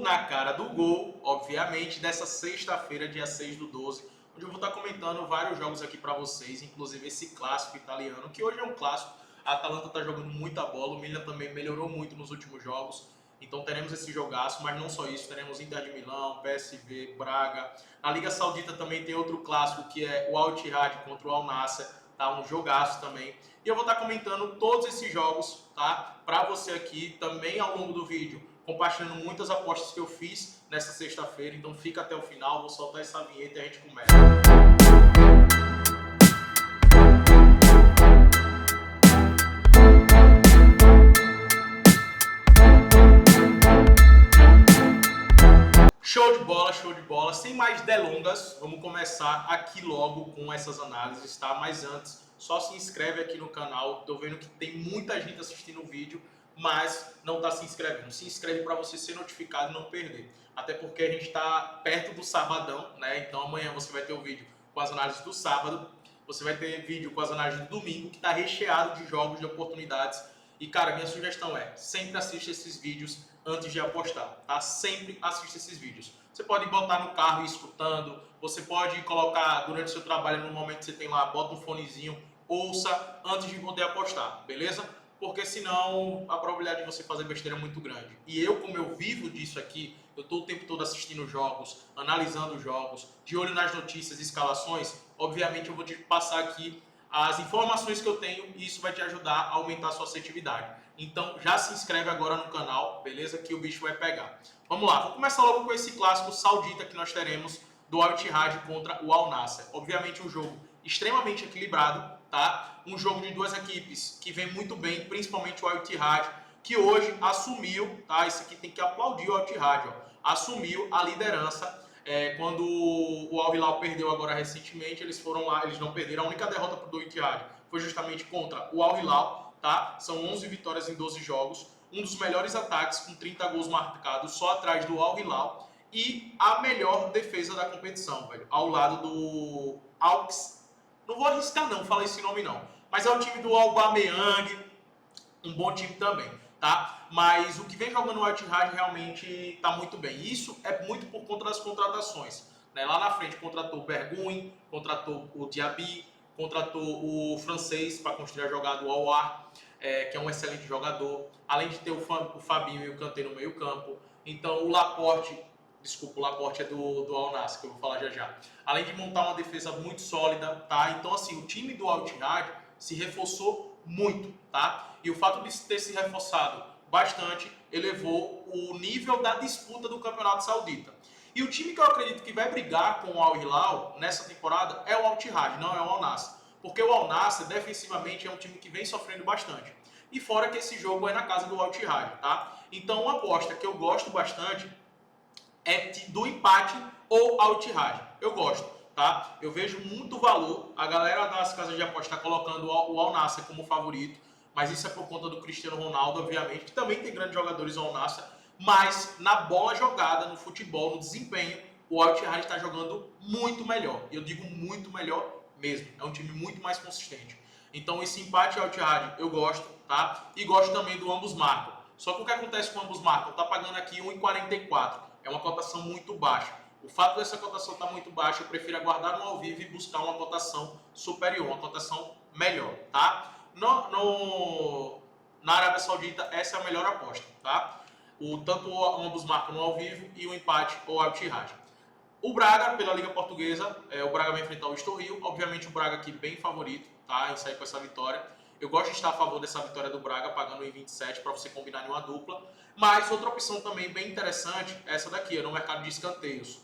na cara do gol, obviamente, dessa sexta-feira, dia 6/12, onde eu vou estar comentando vários jogos aqui para vocês, inclusive esse clássico italiano, que hoje é um clássico. A Atalanta está jogando muita bola, o Milan também melhorou muito nos últimos jogos, então teremos esse jogaço, mas não só isso, teremos Inter de Milão, PSV, Braga. Na Liga Saudita também tem outro clássico, que é o Al Ittihad contra o Al Nassr, tá? Um jogaço também. E eu vou estar comentando todos esses jogos, tá? Para você aqui também ao longo do vídeo, compartilhando muitas apostas que eu fiz nessa sexta-feira. Então fica até o final, vou soltar essa vinheta e a gente começa. Show de bola, show de bola. Sem mais delongas, vamos começar aqui logo com essas análises, tá? Mas antes, só se inscreve aqui no canal. Tô vendo que tem muita gente assistindo o vídeo, mas não tá se inscrevendo. Se inscreve para você ser notificado e não perder. Até porque a gente tá perto do sabadão, né? Então amanhã você vai ter o vídeo com as análises do sábado. Você vai ter vídeo com as análises do domingo, que tá recheado de jogos, de oportunidades. E, cara, minha sugestão é, sempre assista esses vídeos antes de apostar, tá? Sempre assista esses vídeos. Você pode botar no carro e ir escutando, você pode colocar durante o seu trabalho, no momento que você tem lá, bota um fonezinho, ouça antes de poder apostar, beleza? Porque senão a probabilidade de você fazer besteira é muito grande. E eu, como eu vivo disso aqui, eu estou o tempo todo assistindo jogos, analisando jogos, de olho nas notícias, escalações, obviamente eu vou te passar aqui as informações que eu tenho e isso vai te ajudar a aumentar a sua assertividade. Então já se inscreve agora no canal, beleza? Que o bicho vai pegar. Vamos lá, vou começar logo com esse clássico saudita que nós teremos do Al Ittihad contra o Al Nassr. Obviamente um jogo extremamente equilibrado, tá? Um jogo de duas equipes que vem muito bem, principalmente o Al Ittihad, que hoje assumiu, tá? Isso aqui tem que aplaudir o Al Ittihad, ó. Assumiu a liderança. Quando o Al Hilal perdeu agora recentemente, eles foram lá, eles não perderam. A única derrota para o Ittihad foi justamente contra o Al Hilal, tá? São 11 vitórias em 12 jogos, um dos melhores ataques com 30 gols marcados, só atrás do Al Hilal, e a melhor defesa da competição, velho, ao lado do Auxerre. Não vou arriscar não, falar esse nome não, mas é o time do Aubameyang, um bom time também, tá? Mas o que vem jogando o Al Ittihad realmente está muito bem. Isso é muito por conta das contratações, né? Lá na frente contratou o Bergwijn, contratou o Diaby, contratou o francês para construir a jogada do Aouar, que é um excelente jogador. Além de ter o Fabinho e o Kanté no meio campo. Então o Laporte, desculpa, o Laporte é do Al Nassr, que eu vou falar já já. Além de montar uma defesa muito sólida, tá? Então assim, o time do Al Ittihad se reforçou muito, tá? E o fato de ter se reforçado bastante elevou o nível da disputa do Campeonato Saudita. E o time que eu acredito que vai brigar com o Al Hilal nessa temporada é o Al Ittihad, não é o Al Nassr. Porque o Al Nassr, defensivamente, é um time que vem sofrendo bastante. E fora que esse jogo é na casa do Al Ittihad, tá? Então, uma aposta que eu gosto bastante é do empate ou Al Ittihad. Eu gosto, tá? Eu vejo muito valor. A galera das casas de aposta está colocando o Al Nassr como favorito, mas isso é por conta do Cristiano Ronaldo, obviamente, que também tem grandes jogadores ao Al Nassr, mas na bola jogada, no futebol, no desempenho, o Al Ittihad está jogando muito melhor. E eu digo muito melhor mesmo. É um time muito mais consistente. Então esse empate Al Ittihad eu gosto, tá? E gosto também do ambos marcam. Só que o que acontece com ambos marcam? Tá pagando aqui 1,44. É uma cotação muito baixa. O fato dessa cotação estar muito baixa, eu prefiro aguardar no ao vivo e buscar uma cotação superior, uma cotação melhor, tá? Na Arábia Saudita, essa é a melhor aposta, tá? Tanto ambos marcam no ao vivo e o empate ou Al Ittihad. O Braga, pela Liga Portuguesa, o Braga vai enfrentar o Estoril. Obviamente o Braga aqui bem favorito, tá? Em sair com essa vitória. Eu gosto de estar a favor dessa vitória do Braga, pagando em 27 para você combinar em uma dupla. Mas outra opção também bem interessante é essa daqui, no mercado de escanteios.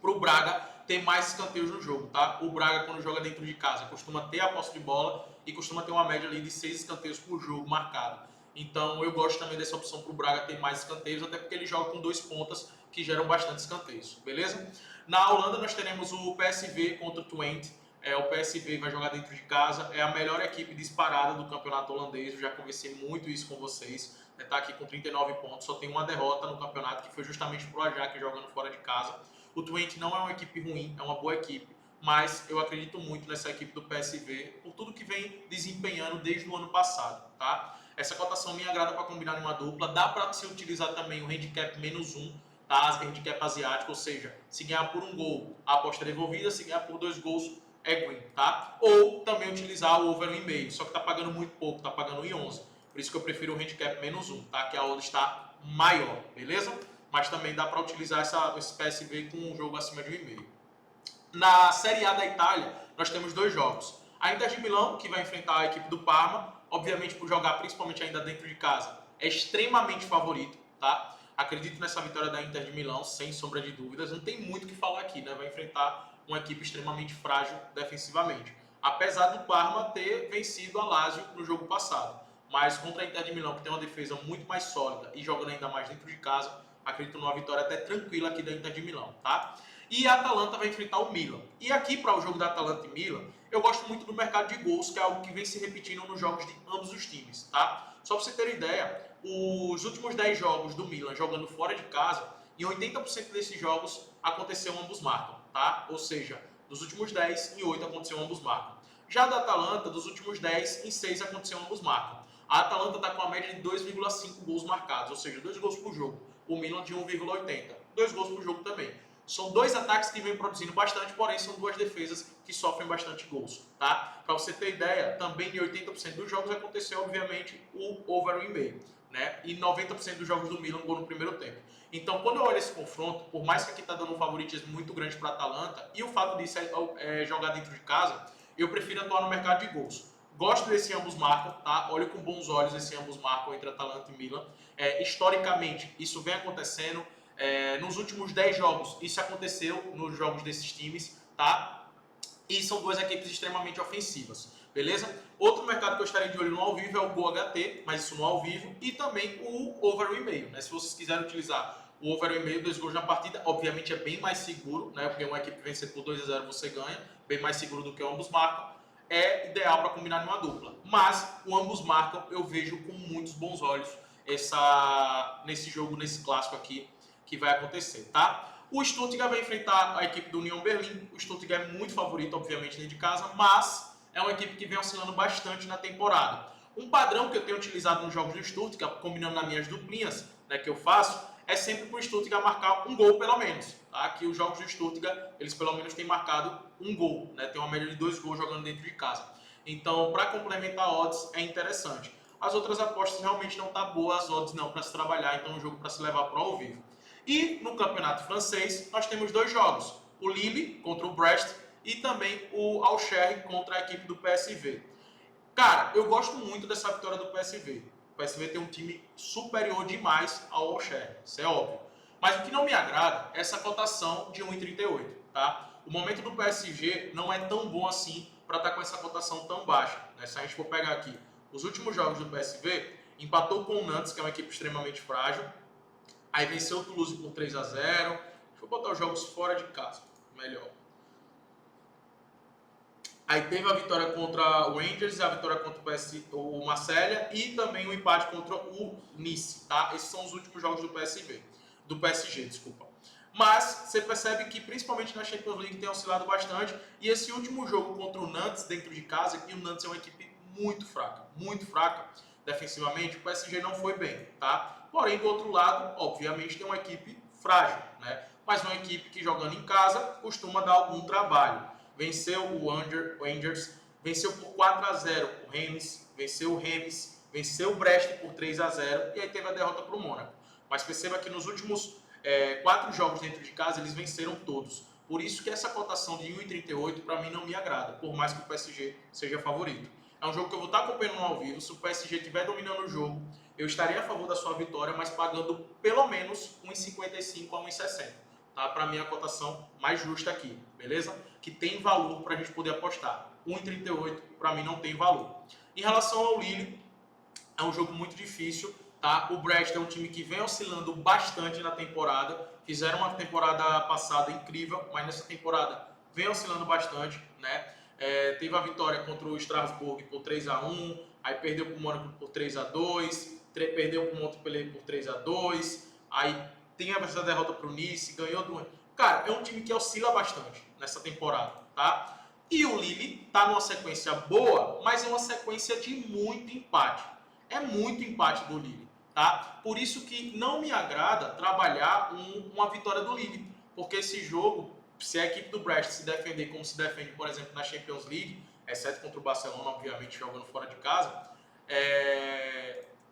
Para o Braga ter mais escanteios no jogo, tá? O Braga, quando joga dentro de casa, costuma ter a posse de bola e costuma ter uma média ali de 6 escanteios por jogo marcado. Então eu gosto também dessa opção para o Braga ter mais escanteios, até porque ele joga com 2 pontas que geram bastante escanteios, beleza? Na Holanda nós teremos o PSV contra o Twente. O PSV vai jogar dentro de casa, é a melhor equipe disparada do campeonato holandês, eu já conversei muito isso com vocês. Está aqui com 39 pontos, só tem uma derrota no campeonato, que foi justamente para o Ajax jogando fora de casa. O Twente não é uma equipe ruim, é uma boa equipe, mas eu acredito muito nessa equipe do PSV, por tudo que vem desempenhando desde o ano passado, tá? Essa cotação me agrada para combinar em uma dupla. Dá para se utilizar também o handicap -1, tá? Handicap asiático, ou seja, se ganhar por um gol, a aposta é devolvida, se ganhar por 2 gols, é green, tá? Ou também utilizar o over 1,5, só que tá pagando muito pouco, tá pagando 1,11. Por isso que eu prefiro o handicap -1, tá? Que a odd está maior, beleza? Mas também dá para utilizar esse PSV com um jogo acima de 1,5. Na Série A da Itália, nós temos 2 jogos. A Inter de Milão, que vai enfrentar a equipe do Parma, obviamente por jogar principalmente ainda dentro de casa, é extremamente favorito, tá? Acredito nessa vitória da Inter de Milão, sem sombra de dúvidas. Não tem muito o que falar aqui, né? Vai enfrentar uma equipe extremamente frágil defensivamente. Apesar do Parma ter vencido a Lazio no jogo passado. Mas contra a Inter de Milão, que tem uma defesa muito mais sólida e jogando ainda mais dentro de casa, acredito numa vitória até tranquila aqui da Inter de Milão, tá? E a Atalanta vai enfrentar o Milan. E aqui, para o jogo da Atalanta e Milan, eu gosto muito do mercado de gols, que é algo que vem se repetindo nos jogos de ambos os times, tá? Só para você ter ideia, os últimos 10 jogos do Milan jogando fora de casa, em 80% desses jogos aconteceu ambos marcam, tá? Ou seja, dos últimos 10, em 8 aconteceu ambos marcam. Já da Atalanta, dos últimos 10, em 6 aconteceu ambos marcam. A Atalanta está com a média de 2,5 gols marcados, ou seja, 2 gols por jogo. O Milan de 1,80. 2 gols por jogo também. São 2 ataques que vêm produzindo bastante, porém são 2 defesas que sofrem bastante gols, tá? Para você ter ideia, também em 80% dos jogos aconteceu, obviamente, o over 1,5, né? E 90% dos jogos do Milan gol no primeiro tempo. Então, quando eu olho esse confronto, por mais que aqui está dando um favoritismo muito grande para a Atalanta, e o fato disso é jogar dentro de casa, eu prefiro atuar no mercado de gols. Gosto desse ambos marcam, tá? Olho com bons olhos esse ambos marcam entre Atalanta e Milan. Historicamente, isso vem acontecendo. Nos últimos 10 jogos, isso aconteceu nos jogos desses times, tá? E são 2 equipes extremamente ofensivas, beleza? Outro mercado que eu estaria de olho no ao vivo é o Gol HT, mas isso no ao vivo, e também o over 1,5, né? Se vocês quiserem utilizar o over 1,5, 2 gols na partida, obviamente é bem mais seguro, né? Porque uma equipe vencer por 2-0 você ganha, bem mais seguro do que o ambos marcam. É ideal para combinar numa dupla. Mas o ambos marcam eu vejo com muitos bons olhos nesse jogo, nesse clássico aqui, que vai acontecer, tá? O Stuttgart vai enfrentar a equipe do Union Berlim. O Stuttgart é muito favorito, obviamente, dentro de casa, mas é uma equipe que vem oscilando bastante na temporada. Um padrão que eu tenho utilizado nos jogos do Stuttgart, combinando nas minhas duplinhas, né, que eu faço, é sempre para o Stuttgart marcar um gol pelo menos, tá? Que os jogos do Stuttgart, eles pelo menos têm marcado um gol, né? Tem uma média de 2 gols jogando dentro de casa. Então, para complementar odds, é interessante. As outras apostas realmente não tá boas, as odds não para se trabalhar, então é um jogo para se levar para o ao vivo. E no campeonato francês, nós temos 2 jogos. O Lille contra o Brest e também o Auxerre contra a equipe do PSV. Cara, eu gosto muito dessa vitória do PSV. O PSV tem um time superior demais ao Auxerre, isso é óbvio. Mas o que não me agrada é essa cotação de 1,38, tá? O momento do PSG não é tão bom assim para estar com essa cotação tão baixa, né? Se a gente for pegar aqui os últimos jogos do PSV, empatou com o Nantes, que é uma equipe extremamente frágil, aí venceu o Toulouse por 3-0. Deixa eu botar os jogos fora de casa, melhor. Aí teve a vitória contra o Rangers, a vitória contra o Marselha e também o empate contra o Nice, tá? Esses são os últimos jogos do PSG, desculpa. Mas você percebe que principalmente na Champions League tem oscilado bastante, e esse último jogo contra o Nantes dentro de casa, que o Nantes é uma equipe muito fraca defensivamente, o PSG não foi bem, tá? Porém, do outro lado, obviamente tem uma equipe frágil, né? Mas uma equipe que jogando em casa costuma dar algum trabalho. Venceu o Rangers, venceu por 4-0 o Reims, venceu o Reims, venceu o Brest por 3-0 e aí teve a derrota para o Mônaco. Mas perceba que nos últimos 4 jogos dentro de casa eles venceram todos. Por isso que essa cotação de 1,38 para mim não me agrada, por mais que o PSG seja favorito. É um jogo que eu vou estar acompanhando no ao vivo. Se o PSG estiver dominando o jogo, eu estaria a favor da sua vitória, mas pagando pelo menos 1,55 a 1,60. Tá? Para mim, a cotação mais justa aqui, beleza? Que tem valor para a gente poder apostar. 1,38 para mim não tem valor. Em relação ao Lille, é um jogo muito difícil. Tá? O Brest é um time que vem oscilando bastante na temporada. Fizeram uma temporada passada incrível, mas nessa temporada vem oscilando bastante, né? Teve a vitória contra o Strasbourg por 3-1, aí perdeu para o Mônaco por 3-2, perdeu para o Montpellier por 3-2, aí tem essa derrota para o Nice, ganhou do... Cara, é um time que oscila bastante nessa temporada, tá? E o Lille tá numa sequência boa, mas é uma sequência de muito empate. é muito empate do Lille, tá? Por isso que não me agrada trabalhar uma vitória do Lille, porque esse jogo, se a equipe do Brest se defender como se defende, por exemplo, na Champions League, exceto contra o Barcelona, obviamente, jogando fora de casa,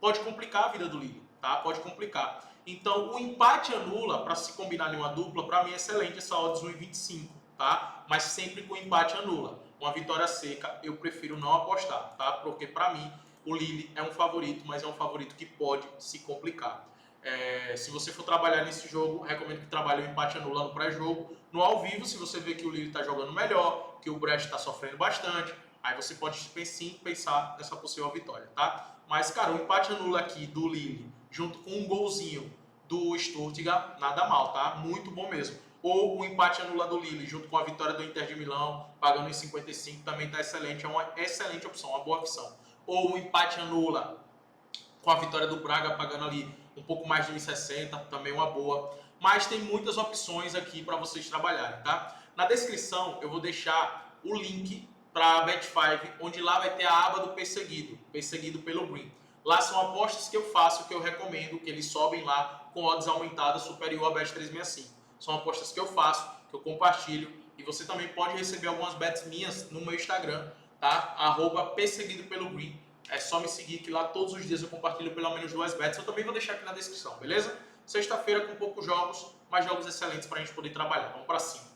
pode complicar a vida do Lille, tá? Pode complicar. Então, o empate anula, para se combinar em uma dupla, para mim é excelente essa odds 1,25, tá? Mas sempre com empate anula. Uma vitória seca, eu prefiro não apostar, tá? Porque para mim, o Lille é um favorito, mas é um favorito que pode se complicar. Se você for trabalhar nesse jogo, recomendo que trabalhe o empate anula no pré-jogo. No ao vivo, se você vê que o Lille está jogando melhor, que o Brest está sofrendo bastante, aí você pode sim pensar nessa possível vitória, tá? Mas, cara, o empate anula aqui do Lille, junto com um golzinho do Stuttgart, nada mal, tá? Muito bom mesmo. Ou o empate anula do Lille, junto com a vitória do Inter de Milão, pagando em 55, também está excelente, é uma excelente opção, uma boa opção. Ou o empate anula com a vitória do Braga, pagando ali um pouco mais de 1,60, também uma boa. Mas tem muitas opções aqui para vocês trabalharem, tá? Na descrição eu vou deixar o link para a Bet5, onde lá vai ter a aba do perseguido pelo Green. Lá são apostas que eu faço, que eu recomendo, que eles sobem lá com odds aumentadas superior a Bet365. São apostas que eu faço, que eu compartilho, e você também pode receber algumas bets minhas no meu Instagram, tá? @perseguido pelo Green. É só me seguir que lá todos os dias eu compartilho pelo menos 2 bets. Eu também vou deixar aqui na descrição, beleza? Sexta-feira com poucos jogos, mas jogos excelentes para a gente poder trabalhar. Vamos para cima.